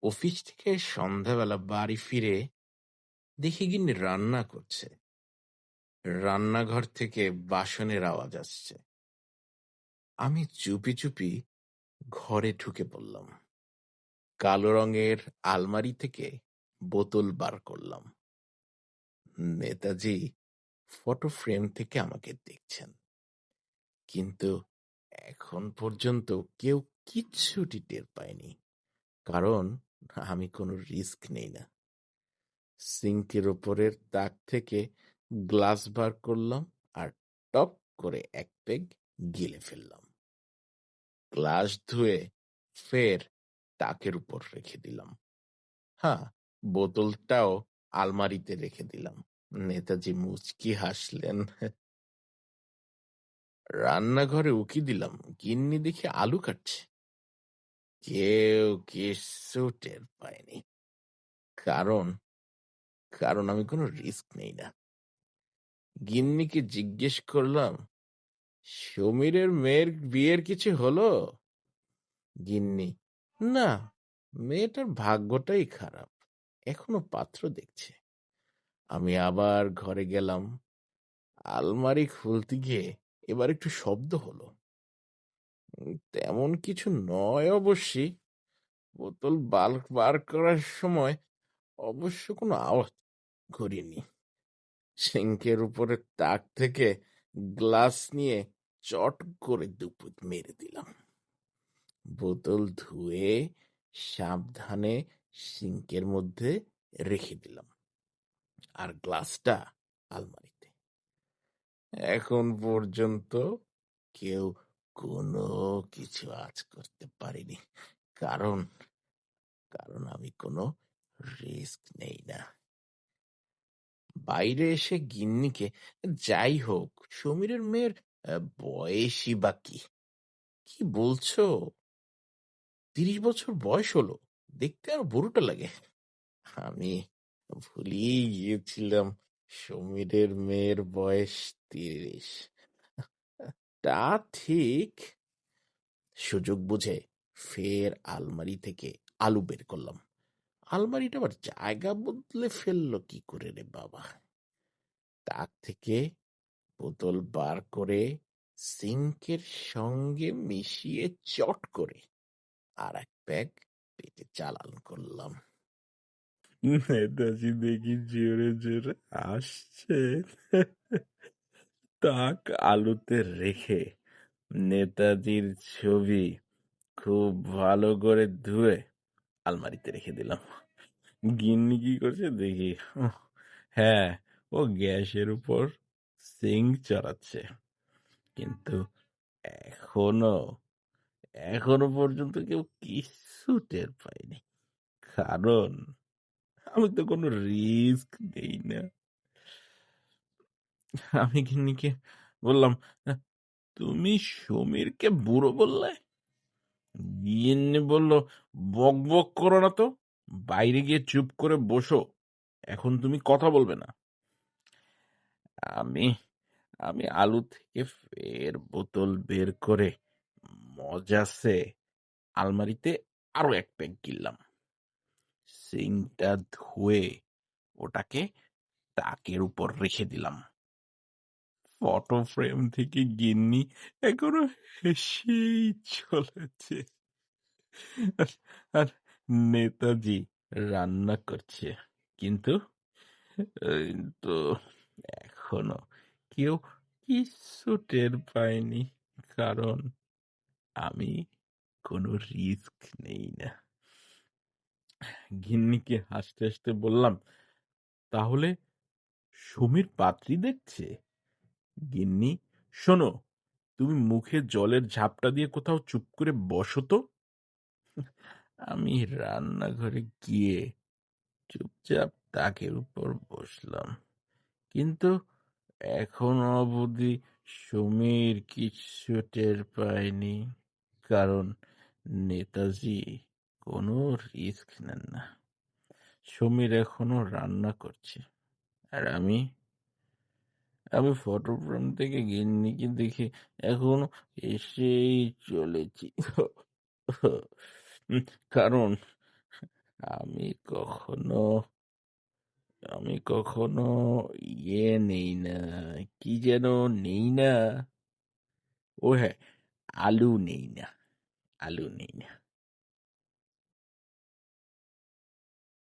Office থেকে সন্ধ্যাবেলা বাড়ি ফিরে দেখি গিন্নি রান্না করছে। রান্নাঘর থেকে বাসনের আওয়াজ আসছে। আমি চুপি চুপি ঘরে ঢুকে পড়লাম। কালো রঙের আলমারি থেকে বোতল বার করলাম। নেতাজি ফটো ফ্রেম থেকে আমাকে দেখছেন, কিন্তু এখন পর্যন্ত কেউ কিচ্ছুটি টের পায়নি, কারণ আমি কোনো রিস্ক নেই না। সিঙ্কের ওপরের তাক থেকে গ্লাস বার করলাম আর টপ করে এক পেগ গিলে ফেললাম। গ্লাস ধুয়ে ফের তাকের উপর রেখে দিলাম। হ্যাঁ, বোতলটাও আলমারিতে রেখে দিলাম। নেতাজি মুচকি হাসলেন। রান্নাঘরে উকি দিলাম, গিন্নি দেখি আলু কাটছে। কেউ কিছু টের পায়নি, কারণ কারণ আমি কোনো রিস্ক নেই না। গিন্নিকে জিজ্ঞেস করলাম, সমীরের মেয়ের বিয়ের কিছু হলো? গিন্নি, না, মেয়েটার ভাগ্যটাই খারাপ, এখনো পাত্র দেখছে। আমি আবার ঘরে গেলাম। আলমারি খুলতে গিয়ে এবার একটু শব্দ হলো। তেমন কিছু নয় অবশ্যই। বোতল বার করার সময় অবশ্য কোনো আওয়াজ করিনি। সিঙ্কের উপরে তাক থেকে গ্লাস নিয়ে চট করে দুপুত মেরে দিলাম। বোতল ধুয়ে সাবধানে সিঙ্কের মধ্যে রেখে দিলাম, আর গ্লাসটা আলমারিতে। এখন পর্যন্ত কেউ কোনো কিছু আঁচ করতে পারেনি, কারণ কারণ আমি কোনো রিস্ক নেই না। বাইরে এসে গিন্নিকে, যাই হোক, সমীরের মেয়ের বয়সই বা কি? কি বলছো? 30 বছর বয়স হলো, দেখতে আর বুড়োটা লাগে। আমি ভুলিয়ে গিয়েছিলাম সমীরের মেয়ের বয়স 30। তা ঠিক। সুযোগ বুঝে ফের আলমারি থেকে আলু বের করলাম। আলমারিটা আবার জায়গা বদলে ফেললো কি করে রে বাবা! তাক থেকে বোতল বার করে সিঙ্কের সঙ্গে মিশিয়ে চট করে আর এক প্যাক পেটে চালান করলাম। নেতাজি দেখি জোরে জোরে আসছে। তাক আলুতে রেখে নেতাজির ছবি খুব ভালো করে ধুয়ে আলমারিতে রেখে দিলাম। গিন্নি কি করছে দেখি। হ্যাঁ, ও গ্যাসের উপর সিঙ্ক চড়াচ্ছে, কিন্তু এখনো এখনো পর্যন্ত কেউ কিছু টের পায়নি, কারণ আমি তো কোনো রিস্ক নেই না। আমি গিন্নিকে বললাম, তুমি সমীরকে বুড়ো বললে? গিন্নি বলল, বক বক করো না তো, বাইরে গিয়ে চুপ করে বসো, এখন তুমি কথা বলবে না। আমি আমি আলু থেকে ফের বোতল বের করে মজাসে আলমারিতে আরো এক প্যাক গিললাম। সিঙ্কটা ধুয়ে ওটাকে তাকের উপর রেখে দিলাম। ফটো ফ্রেম থেকে গিন্নি এখনো হেসেই চলেছে, আর আর নেতাজি রান্না করছে, কিন্তু তো এখনো কেউ কিছু টের পায়নি, কারণ আমি কোনো রিস্ক নেই না। গিন্নিকে হাসতে হাসতে বললাম, তাহলে সমীর পাত্রী দেখছে? গিন্নি, শোনো, তুমি মুখে জলের ঝাপটা দিয়ে কোথাও চুপ করে বসো তো। আমি রান্নাঘরে গিয়ে চুপচাপ তাকের উপর বসলাম, কিন্তু এখন অবধি সমীর কিচ্ছু টের পায়নি, কারণ নেতাজি কোনো রিস্ক নেন না। সমীর এখনো রান্না করছে, আর আমি আমি ফটো ফ্রেম থেকে গিন্নিকে দেখে এখনো এসেই চলেছি। কারণ আমি কখনো আমি কখনো নেই না, কি যেন নেই না। ও হ্যাঁ, আলু নেই না, আলু নেই না।